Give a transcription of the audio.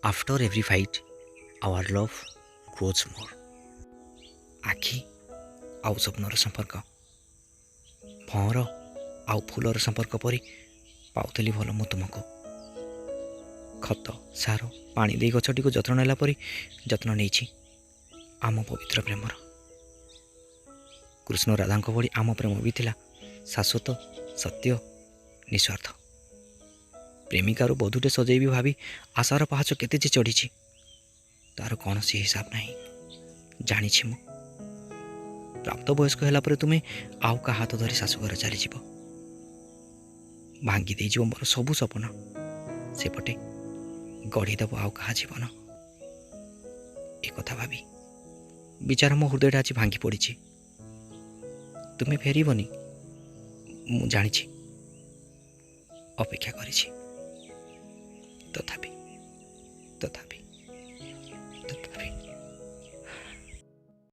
After every fight, our love grows more. ଆଖି ଆଉ ସ୍ୱପ୍ନର ସମ୍ପର୍କ, ଭଅଁର ଆଉ ଫୁଲର ସମ୍ପର୍କ ପରି ପାଉଥିଲି ଭଲ ମୁଁ ତୁମକୁ। ଖତ, ସାର, ପାଣି ଦେଇ ଗଛଟିକୁ ଯତ୍ନ ନେଲା ପରି ଯତ୍ନ ନେଇଛି ଆମ ପବିତ୍ର ପ୍ରେମର। କୃଷ୍ଣ ରାଧାଙ୍କ ଭଳି ଆମ ପ୍ରେମ ବି ଥିଲା ଶାଶ୍ୱତ, ସତ୍ୟ, ନିଃସ୍ୱାର୍ଥ। ପ୍ରେମିକାରୁ ବଧୂଟେ ସଜେଇବି ଭାବି ଆଶାର ପାହାଚ କେତେ ଯେ ଚଢ଼ିଛି, ତାର କୌଣସି ହିସାବ ନାହିଁ। ଜାଣିଛି ମୁଁ, ପ୍ରାପ୍ତବୟସ୍କ ହେଲା ପରେ ତୁମେ ଆଉ କାହା ହାତ ଧରି ଶାଶୁଘର ଚାଲିଯିବ, ଭାଙ୍ଗି ଦେଇଯିବ ମୋର ସବୁ ସପନ। ସେପଟେ ଗଢ଼ିଦେବ ଆଉ କାହା ଜୀବନ। ଏକଥା ଭାବି ବିଚାର ମୋ ହୃଦୟଟା ଆଜି ଭାଙ୍ଗି ପଡ଼ିଛି। ତୁମେ ଫେରିବନି ମୁଁ ଜାଣିଛି, ଅପେକ୍ଷା କରିଛି। ତଥାପି